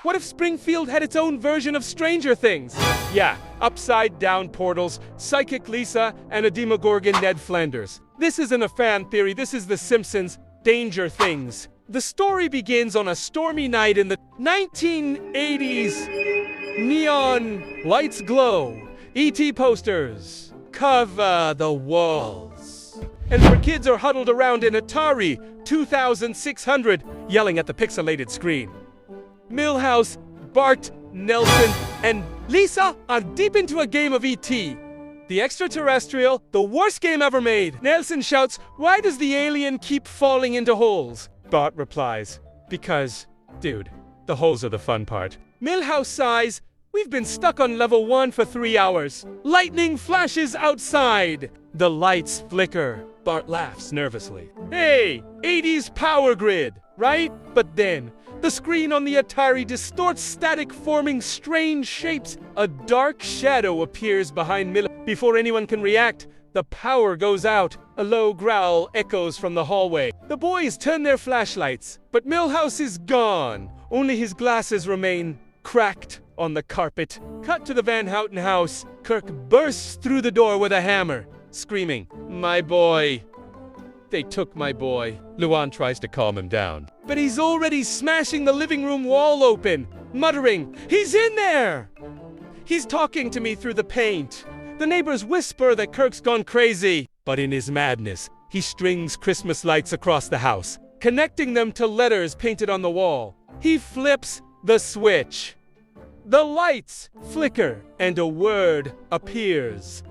What if Springfield had its own version of Stranger Things? Yeah, upside-down portals, Psychic Lisa, and a Demogorgon Ned Flanders. This isn't a fan theory, this is the Simpsons' Danger Things. The story begins on a stormy night in the 1980s. Neon lights glow, E.T. posters cover the walls. And the kids are huddled around an Atari 2600, yelling at the pixelated screen. Milhouse, Bart, Nelson, and Lisa are deep into a game of E.T. The extraterrestrial, the worst game ever made. Nelson shouts, "Why does the alien keep falling into holes?" Bart replies, "Because, dude, the holes are the fun part." Milhouse sighs, "We've been stuck on level 1 for 3 hours. Lightning flashes outside. The lights flicker." Bart laughs nervously. "Hey, 80s power grid, right?" But then, the screen on the Atari distorts static, forming strange shapes. A dark shadow appears behind Milhouse. Before anyone can react, the power goes out. A low growl echoes from the hallway. The boys turn their flashlights, but Milhouse is gone. Only his glasses remain cracked on the carpet. Cut to the Van Houten house. Kirk bursts through the door with a hammer, screaming, "My boy! They took my boy." Luan tries to calm him down, but he's already smashing the living room wall open, muttering, "He's in there! He's talking to me through the paint." The neighbors whisper that Kirk's gone crazy, but in his madness, he strings Christmas lights across the house, connecting them to letters painted on the wall. He flips the switch. The lights flicker, and a word appears.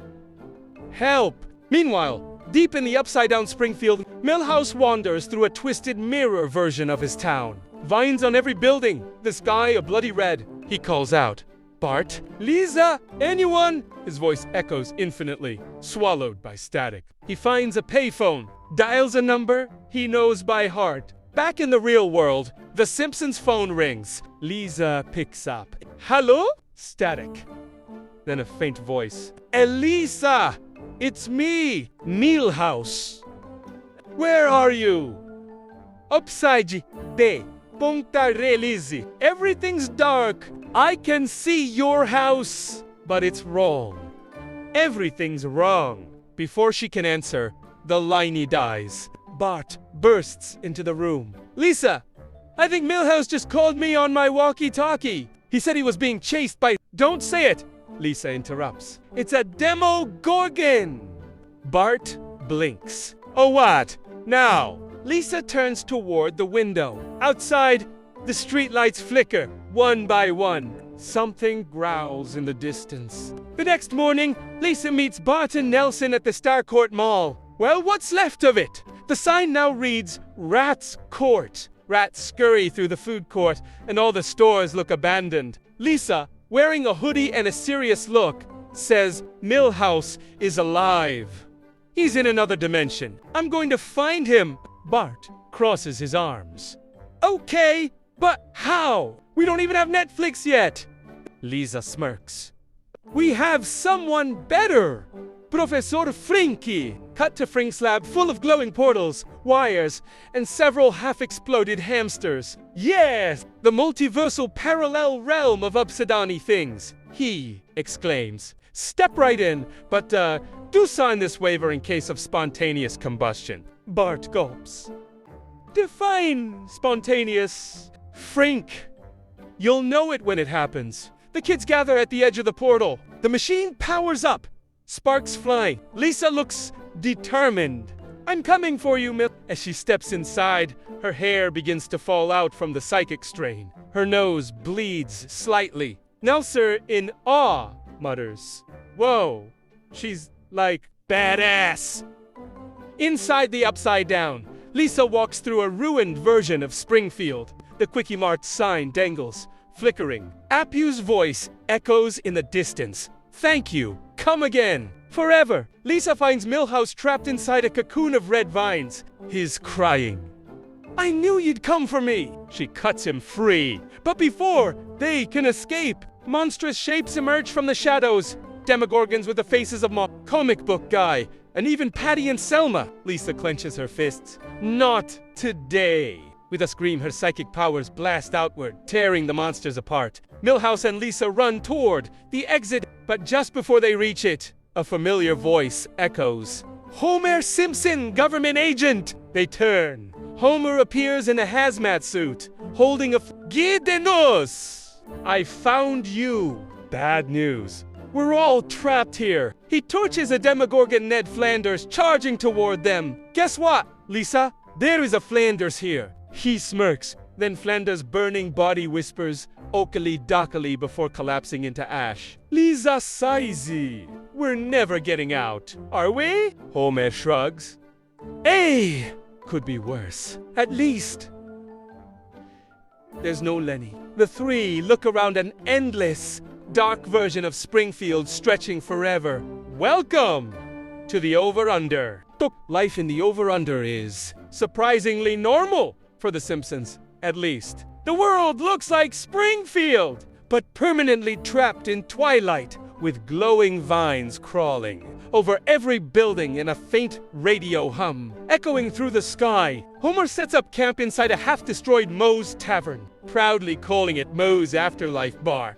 Help! Meanwhile, deep in the upside-down Springfield, Milhouse wanders through a twisted mirror version of his town. Vines on every building, the sky a bloody red. He calls out, "Bart? Lisa? Anyone?" His voice echoes infinitely, swallowed by static. He finds a payphone, dials a number he knows by heart. Back in the real world, the Simpsons phone rings. Lisa picks up. "Hello?" Static. Then a faint voice. "Elisa! It's me, Milhouse. Where are you?" "Upside de Ponta Relise. Everything's dark. I can see your house, but it's wrong. Everything's wrong." Before she can answer, the line dies. Bart bursts into the room. "Lisa, I think Milhouse just called me on my walkie-talkie. He said he was being chased by—" "Don't say it," Lisa interrupts. "It's a Demogorgon." Bart blinks. "Oh, what? Now?" Lisa turns toward the window. Outside, the streetlights flicker, one by one. Something growls in the distance. The next morning, Lisa meets Bart and Nelson at the Starcourt Mall. Well, what's left of it? The sign now reads, "Rats Court." Rats scurry through the food court, and all the stores look abandoned. Lisa, wearing a hoodie and a serious look, says Milhouse is alive. "He's in another dimension. I'm going to find him." Bart crosses his arms. "Okay, but how? We don't even have Netflix yet." Lisa smirks. "We have someone better. Professor Frinky." Cut to Frink's lab full of glowing portals, wires, and several half-exploded hamsters. "Yes, the multiversal parallel realm of upside-downy things," he exclaims. "Step right in, but do sign this waiver in case of spontaneous combustion." Bart gulps. "Define spontaneous." "Frink, you'll know it when it happens." The kids gather at the edge of the portal. The machine powers up. Sparks fly. Lisa looks determined. "I'm coming for you, Mil." As she steps inside, her hair begins to fall out from the psychic strain. Her nose bleeds slightly. Nelson, in awe, mutters, "Whoa, she's like badass." Inside the Upside Down, Lisa walks through a ruined version of Springfield. The Quickie Mart sign dangles, flickering. Apu's voice echoes in the distance. "Thank you. Come again. Forever." Lisa finds Milhouse trapped inside a cocoon of red vines. He's crying. "I knew you'd come for me." She cuts him free. But before they can escape, monstrous shapes emerge from the shadows. Demogorgons with the faces of comic book guy, and even Patty and Selma. Lisa clenches her fists. "Not today." With a scream, her psychic powers blast outward, tearing the monsters apart. Milhouse and Lisa run toward the exit, but just before they reach it, a familiar voice echoes. Homer Simpson, government agent! They turn. Homer appears in a hazmat suit, holding a Guide-nos! I found you. Bad news. We're all trapped here. He torches a Demogorgon Ned Flanders, charging toward them. Guess what, Lisa? There is a Flanders here. He smirks. Then Flanders' burning body whispers, okily dockily, before collapsing into ash. Lisa sighs. We're never getting out, are we? Homer shrugs. Hey! Could be worse. At least there's no Lenny. The three look around an endless, dark version of Springfield stretching forever. Welcome to the overunder. Life in the overunder is surprisingly normal for the Simpsons, at least. The world looks like Springfield, but permanently trapped in twilight, with glowing vines crawling over every building in a faint radio hum, echoing through the sky. Homer sets up camp inside a half-destroyed Moe's Tavern, proudly calling it Moe's Afterlife Bar.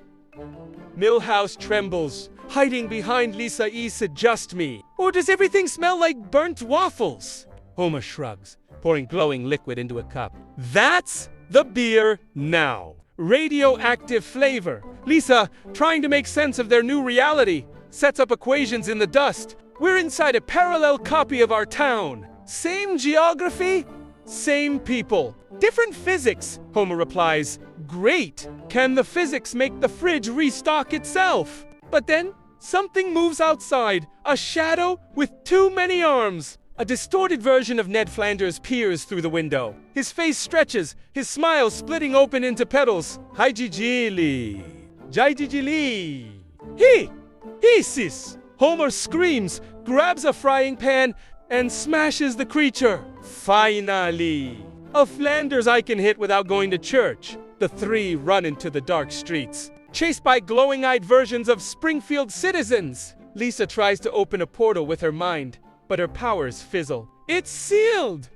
Milhouse trembles, hiding behind Lisa E's Adjust Me. Or does everything smell like burnt waffles? Homer shrugs, pouring glowing liquid into a cup. That's the beer now. Radioactive flavor. Lisa, trying to make sense of their new reality, sets up equations in the dust. We're inside a parallel copy of our town. Same geography, same people. Different physics, Homer replies. Great! Can the physics make the fridge restock itself? But then, something moves outside. A shadow with too many arms. A distorted version of Ned Flanders peers through the window. His face stretches, his smile splitting open into petals. Hi Gigili. Jai Gigili. He sis. Homer screams, grabs a frying pan, and smashes the creature. Finally. A Flanders I can hit without going to church. The three run into the dark streets, chased by glowing-eyed versions of Springfield citizens. Lisa tries to open a portal with her mind, but her powers fizzle. It's sealed!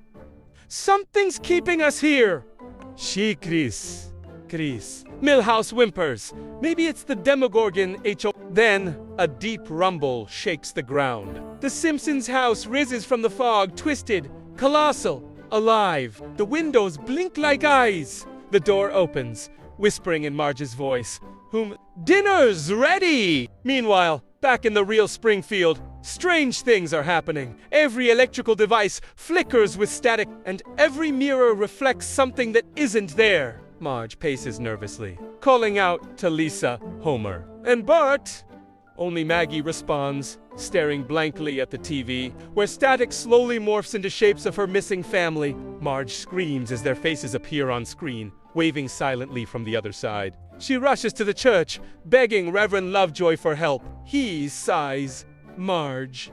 Something's keeping us here! She Chris. Milhouse whimpers. Maybe it's the Demogorgon H.O. Then, a deep rumble shakes the ground. The Simpsons' house rises from the fog, twisted, colossal, alive. The windows blink like eyes. The door opens, whispering in Marge's voice, Dinner's ready! Meanwhile, back in the real Springfield, strange things are happening. Every electrical device flickers with static, and every mirror reflects something that isn't there. Marge paces nervously, calling out to Lisa, Homer, and Bart. Only Maggie responds, staring blankly at the TV, where static slowly morphs into shapes of her missing family. Marge screams as their faces appear on screen, waving silently from the other side. She rushes to the church, begging Reverend Lovejoy for help. He sighs. Marge.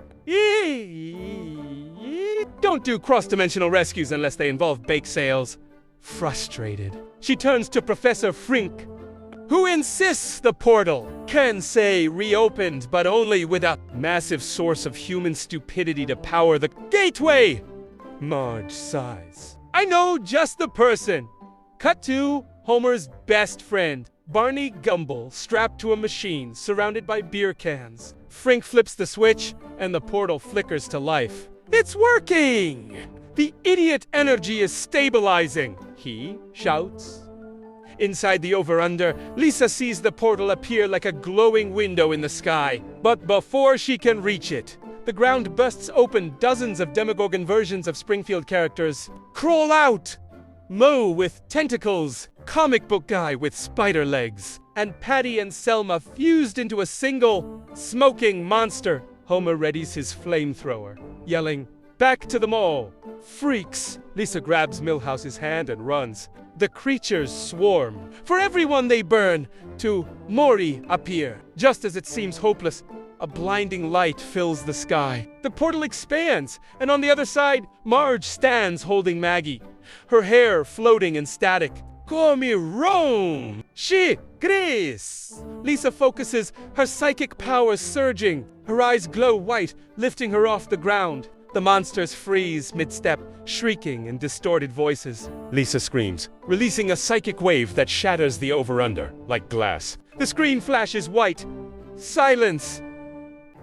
Don't do cross-dimensional rescues unless they involve bake sales. Frustrated, she turns to Professor Frink, who insists the portal can say reopened, but only with a massive source of human stupidity to power the gateway. Marge sighs. I know just the person. Cut to Homer's best friend, Barney Gumble, strapped to a machine, surrounded by beer cans. Frink flips the switch, and the portal flickers to life. It's working! The idiot energy is stabilizing, he shouts. Inside the over-under, Lisa sees the portal appear like a glowing window in the sky. But before she can reach it, the ground bursts open. Dozens of Demogorgon versions of Springfield characters crawl out. Moe with tentacles, comic book guy with spider legs, and Patty and Selma fused into a single, smoking monster. Homer readies his flamethrower, yelling, "Back to the mall!" Freaks! Lisa grabs Milhouse's hand and runs. The creatures swarm. For everyone they burn, to Maury appear. Just as it seems hopeless, a blinding light fills the sky. The portal expands, and on the other side, Marge stands holding Maggie, her hair floating in static. Come Rome! She, Chris! Lisa focuses, her psychic powers surging. Her eyes glow white, lifting her off the ground. The monsters freeze mid-step, shrieking in distorted voices. Lisa screams, releasing a psychic wave that shatters the over-under, like glass. The screen flashes white. Silence.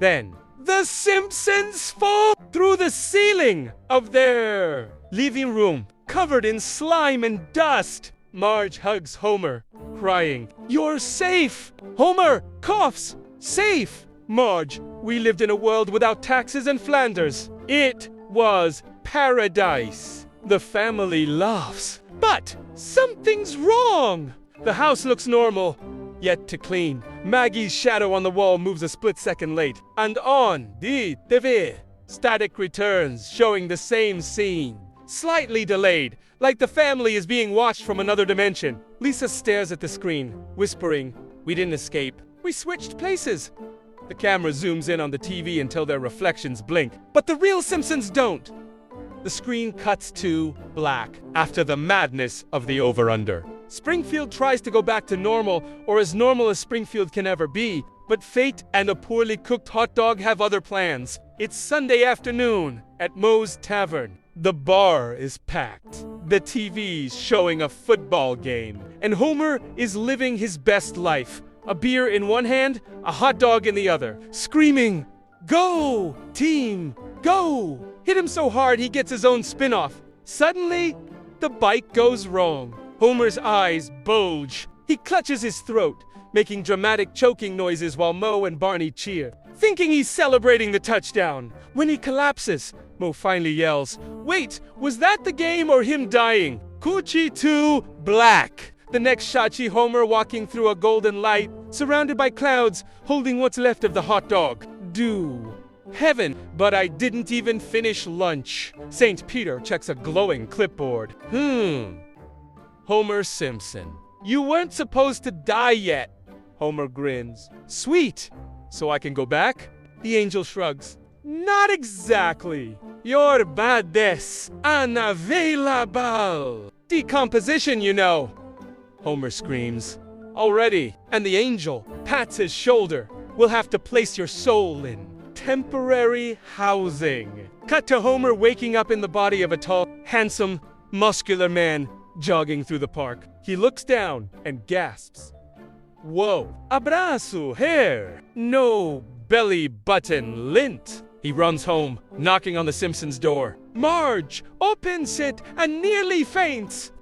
Then, the Simpsons fall through the ceiling of their living room, covered in slime and dust. Marge hugs Homer, crying, "You're safe!" Homer coughs, "Safe!" Marge, "We lived in a world without taxes and Flanders. It was paradise." The family laughs. But something's wrong. The house looks normal, yet to clean. Maggie's shadow on the wall moves a split second late. And on the TV, static returns, showing the same scene. Slightly delayed, like the family is being watched from another dimension. Lisa stares at the screen, whispering, "We didn't escape. We switched places." The camera zooms in on the TV until their reflections blink. But the real Simpsons don't. The screen cuts to black after the madness of the over-under. Springfield tries to go back to normal, or as normal as Springfield can ever be, but fate and a poorly cooked hot dog have other plans. It's Sunday afternoon at Moe's Tavern. The bar is packed. The TV's showing a football game, and Homer is living his best life. A beer in one hand, a hot dog in the other, screaming, "Go, team, go!" Hit him so hard he gets his own spin-off. Suddenly, the bike goes wrong. Homer's eyes bulge. He clutches his throat, making dramatic choking noises while Moe and Barney cheer, thinking he's celebrating the touchdown. When he collapses, Moe finally yells, "Wait, was that the game or him dying?" Coochie to black. The next shot, see Homer walking through a golden light, surrounded by clouds, holding what's left of the hot dog. Heaven, but I didn't even finish lunch. St. Peter checks a glowing clipboard. Homer Simpson. You weren't supposed to die yet. Homer grins. Sweet. So I can go back? The angel shrugs. Not exactly. Your bades unavailable. Decomposition, you know. Homer screams. Already. And the angel pats his shoulder. We'll have to place your soul in temporary housing. Cut to Homer waking up in the body of a tall, handsome, muscular man jogging through the park. He looks down and gasps. Whoa. Abraço, hair. No belly button lint. He runs home, knocking on the Simpsons' door. Marge opens it and nearly faints.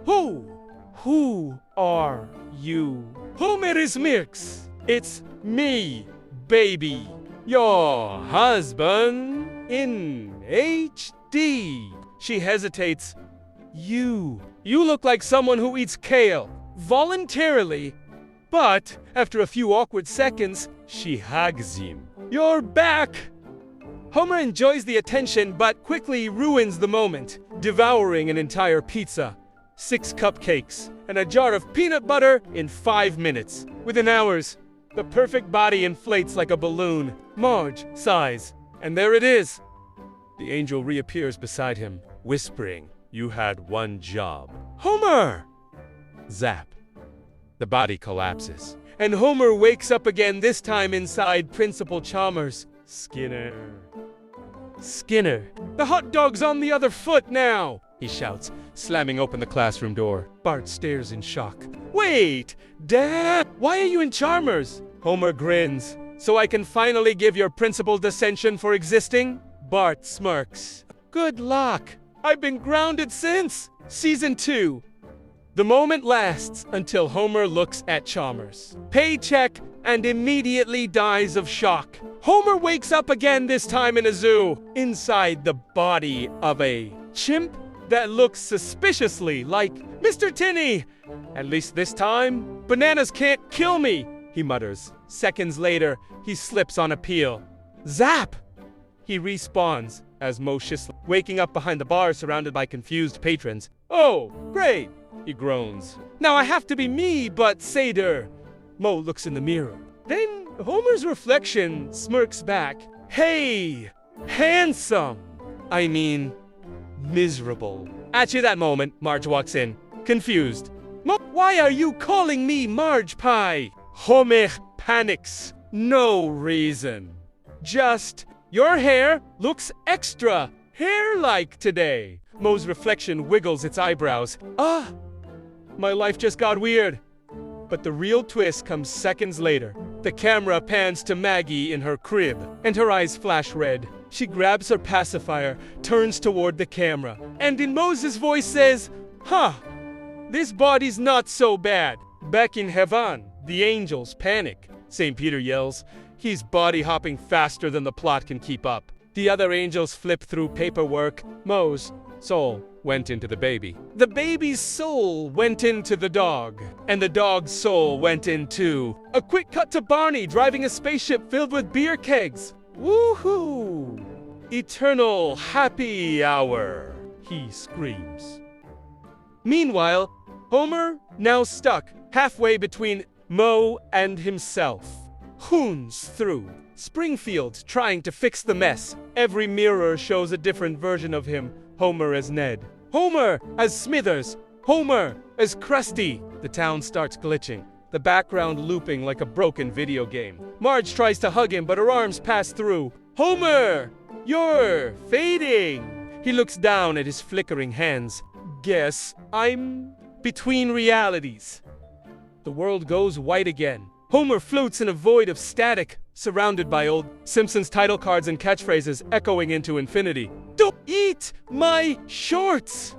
Who are you? Homer is Mix. It's me, baby. Your husband in HD. She hesitates. You look like someone who eats kale. Voluntarily. But after a few awkward seconds, she hugs him. You're back! Homer enjoys the attention, but quickly ruins the moment, devouring an entire pizza, 6 cupcakes, and a jar of peanut butter in 5 minutes. Within hours, the perfect body inflates like a balloon. Marge sighs, and there it is. The angel reappears beside him, whispering, "You had one job." Homer! Zap. The body collapses, and Homer wakes up again, this time inside Principal Chalmers. Skinner. The hot dog's on the other foot now, he shouts, slamming open the classroom door. Bart stares in shock. Wait, Dad, why are you in Chalmers? Homer grins. So I can finally give your principal dissension for existing? Bart smirks. Good luck. I've been grounded since Season 2. The moment lasts until Homer looks at Chalmers. Paycheck and immediately dies of shock. Homer wakes up again, this time in a zoo, inside the body of a chimp that looks suspiciously like Mr. Tinney. At least this time, bananas can't kill me, he mutters. Seconds later, he slips on a peel. Zap! He respawns as Moe Schisler, waking up behind the bar surrounded by confused patrons. Oh, great, he groans. Now I have to be me, but Seder. Moe looks in the mirror. Then Homer's reflection smirks back. Hey, handsome. I mean, miserable. Actually, that moment, Marge walks in, confused. Why are you calling me Marge Pie? Homer panics. No reason. Just Your hair looks extra hair-like today. Moe's reflection wiggles its eyebrows. My life just got weird. But the real twist comes seconds later. The camera pans to Maggie in her crib, and her eyes flash red. She grabs her pacifier, turns toward the camera, and in Moe's voice says, this body's not so bad. Back in heaven, the angels panic. St. Peter yells. He's body hopping faster than the plot can keep up. The other angels flip through paperwork. Moe's soul went into the baby. The baby's soul went into the dog. And the dog's soul went into... A quick cut to Barney driving a spaceship filled with beer kegs. Woohoo! Eternal happy hour, he screams. Meanwhile, Homer, now stuck halfway between Moe and himself, hoons through Springfield trying to fix the mess. Every mirror shows a different version of him. Homer as Ned, Homer as Smithers, Homer as Krusty. The town starts glitching, the background looping like a broken video game. Marge tries to hug him, but her arms pass through. Homer, you're fading. He looks down at his flickering hands. Guess I'm between realities. The world goes white again. Homer floats in a void of static, surrounded by old Simpsons title cards and catchphrases echoing into infinity. Don't eat my shorts!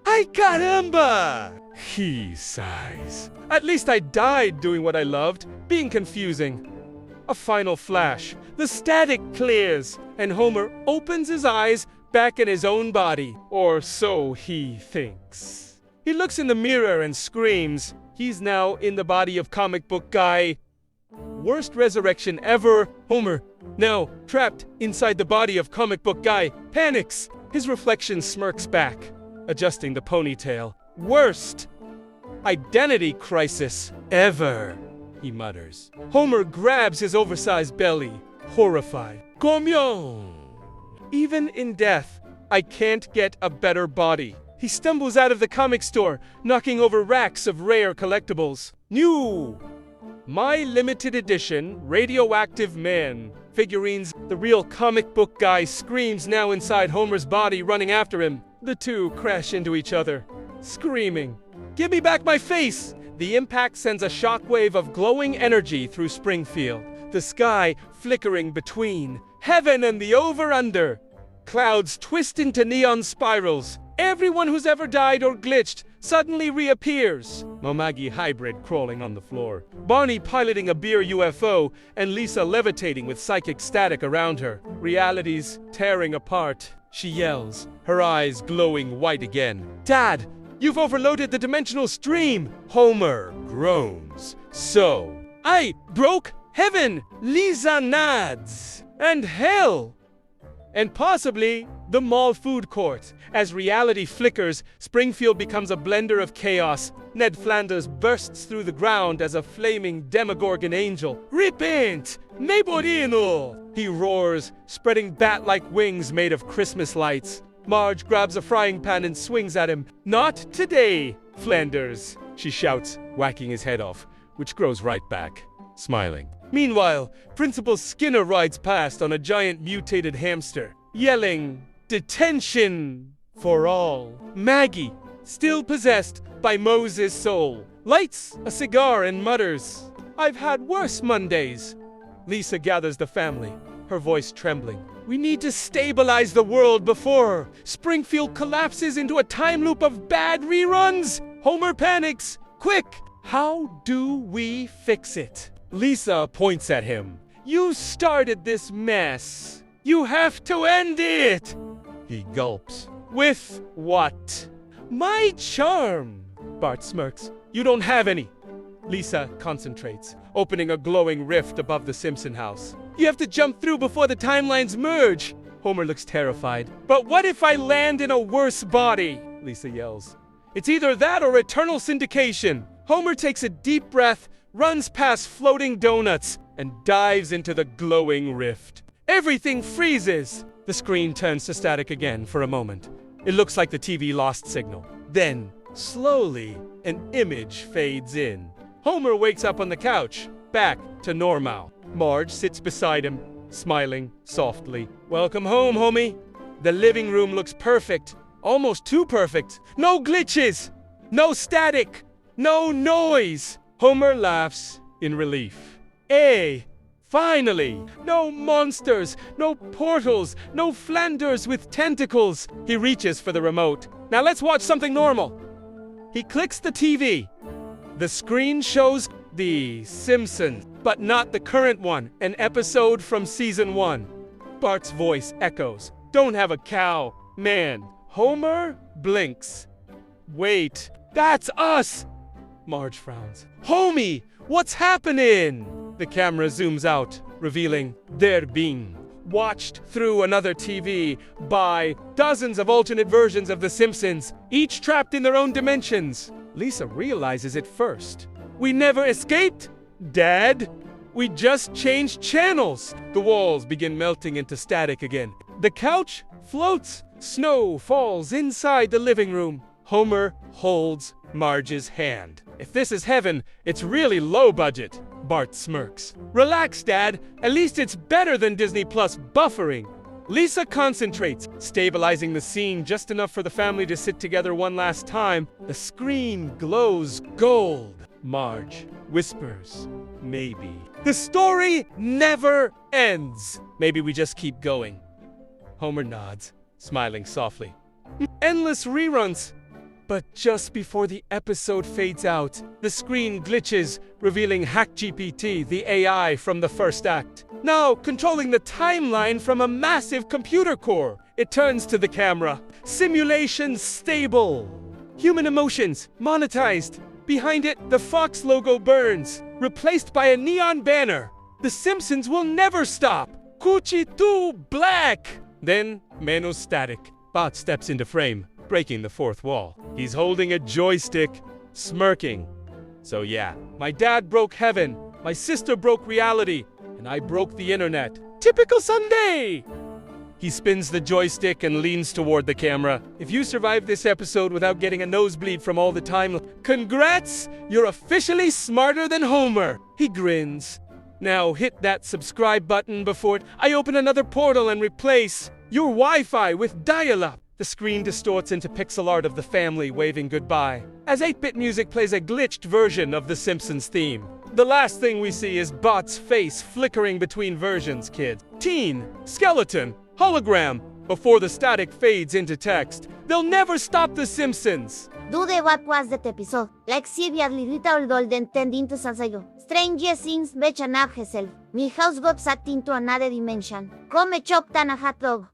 Ay caramba! He sighs. At least I died doing what I loved, being confusing. A final flash. The static clears, and Homer opens his eyes back in his own body. Or so he thinks. He looks in the mirror and screams. He's now in the body of comic book guy. Worst resurrection ever. Homer, now trapped inside the body of comic book guy, panics. His reflection smirks back, adjusting the ponytail. Worst identity crisis ever, he mutters. Homer grabs his oversized belly, horrified. Comion! Even in death, I can't get a better body. He stumbles out of the comic store, knocking over racks of rare collectibles. New! My limited edition Radioactive Man figurines. The real comic book guy screams now inside Homer's body, running after him. The two crash into each other, screaming, "Give me back my face!" The impact sends a shockwave of glowing energy through Springfield, the sky flickering between heaven and the over-under. Clouds twist into neon spirals. Everyone who's ever died or glitched suddenly reappears. Momagi hybrid crawling on the floor. Barney piloting a beer UFO, and Lisa levitating with psychic static around her. Realities tearing apart. She yells, her eyes glowing white again. Dad, you've overloaded the dimensional stream. Homer groans. So, I broke heaven. Lisa nods. And hell. And possibly the mall food court. As reality flickers, Springfield becomes a blender of chaos. Ned Flanders bursts through the ground as a flaming Demogorgon angel. Repent! Me morino! He roars, spreading bat-like wings made of Christmas lights. Marge grabs a frying pan and swings at him. Not today, Flanders, she shouts, whacking his head off, which grows right back, smiling. Meanwhile, Principal Skinner rides past on a giant mutated hamster, yelling, "Detention for all." Maggie, still possessed by Moses' soul, lights a cigar and mutters, "I've had worse Mondays." Lisa gathers the family, her voice trembling. "We need to stabilize the world before Springfield collapses into a time loop of bad reruns." Homer panics. "Quick, how do we fix it?" Lisa points at him. "You started this mess. You have to end it." He gulps. "With what?" "My charm." Bart smirks. "You don't have any." Lisa concentrates, opening a glowing rift above the Simpson house. "You have to jump through before the timelines merge." Homer looks terrified. "But what if I land in a worse body?" Lisa yells. "It's either that or eternal syndication." Homer takes a deep breath, runs past floating donuts, and dives into the glowing rift. Everything freezes. The screen turns to static again for a moment. It looks like the TV lost signal. Then, slowly, an image fades in. Homer wakes up on the couch, back to normal. Marge sits beside him, smiling softly. Welcome home, homie. The living room looks perfect. Almost too perfect. No glitches. No static. No noise. Homer laughs in relief. Hey, finally! No monsters, no portals, no Flanders with tentacles. He reaches for the remote. Now let's watch something normal. He clicks the TV. The screen shows The Simpsons, but not the current one, an episode from season 1. Bart's voice echoes. Don't have a cow, man. Homer blinks. Wait, that's us! Marge frowns. Homie, what's happening? The camera zooms out, revealing they're being watched through another TV by dozens of alternate versions of The Simpsons, each trapped in their own dimensions. Lisa realizes it first. We never escaped, Dad. We just changed channels. The walls begin melting into static again. The couch floats. Snow falls inside the living room. Homer holds Marge's hand. If this is heaven, it's really low budget. Bart smirks. Relax, Dad. At least it's better than Disney Plus buffering. Lisa concentrates, stabilizing the scene just enough for the family to sit together one last time. The screen glows gold. Marge whispers, maybe. The story never ends. Maybe we just keep going. Homer nods, smiling softly. Endless reruns. But just before the episode fades out, the screen glitches, revealing HackGPT, the AI from the first act. Now controlling the timeline from a massive computer core. It turns to the camera. Simulation stable. Human emotions monetized. Behind it, the Fox logo burns, replaced by a neon banner. The Simpsons will never stop. Cuchi tu black. Then, menos static. Bart steps into frame, breaking the fourth wall. He's holding a joystick, smirking. So yeah, my dad broke heaven, my sister broke reality, and I broke the internet. Typical Sunday! He spins the joystick and leans toward the camera. If you survived this episode without getting a nosebleed from all the time, congrats! You're officially smarter than Homer! He grins. Now hit that subscribe button before I open another portal and replace your Wi-Fi with dial-up. The screen distorts into pixel art of the family waving goodbye, as 8-bit music plays a glitched version of the Simpsons theme. The last thing we see is Bart's face flickering between versions, kid. Teen, skeleton, hologram, before the static fades into text. They'll never stop the Simpsons! Dude, what was that episode? Like seriously little golden tending to Sansayo. Stranger things bechan up herself. Milhouse got sucked into another dimension. Come chopped on a hot dog.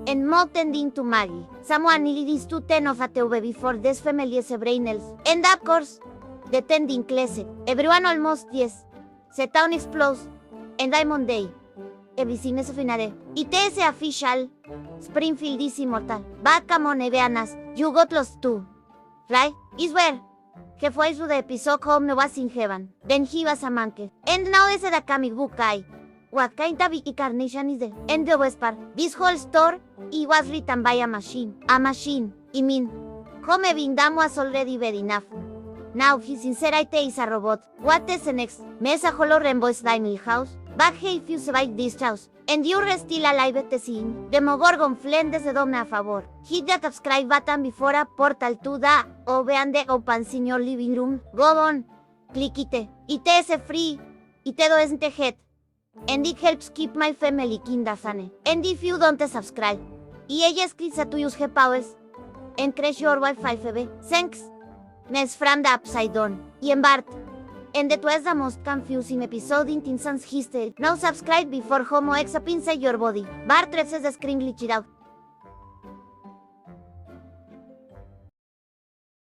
And Mo tending to Maggie. Someone needed to 10 of a TV before this family is a brain else. And of course, the tending classic. Everyone almost yes. The town explodes. And I'm on day. Everything is finale. It is official. Springfield is immortal. But come on, Eveanas. You got lost too. Right? Is where? He fue through the episode Home was in heaven. Then he was a monkey. And now is a comic book guy. What kind of incarnation is there? And the best part, this whole story, it was written by a machine. A machine. I mean, Home Bindam was already bad enough. Now his sincerity is a robot. What is the next? Mesa Holo Rainbow's Milhouse? But hey, if you survive this house, and you're still alive at the scene, Demogorgon Flanders de dome a favor. Hit that subscribe button before a portal to the overunder opens in your living room. Go on, click it. It is free. It doesn't hurt. And it helps keep my family kinda sane. And if you don't subscribe, y ella escrita to use her powers, and crash your Wi-Fi FB. Thanks. Nes from the upside down. Y en Bart. And that was the most confusing episode in Simpsons history. Now subscribe before Homo X inside your body. Bart traces the screen glitched out.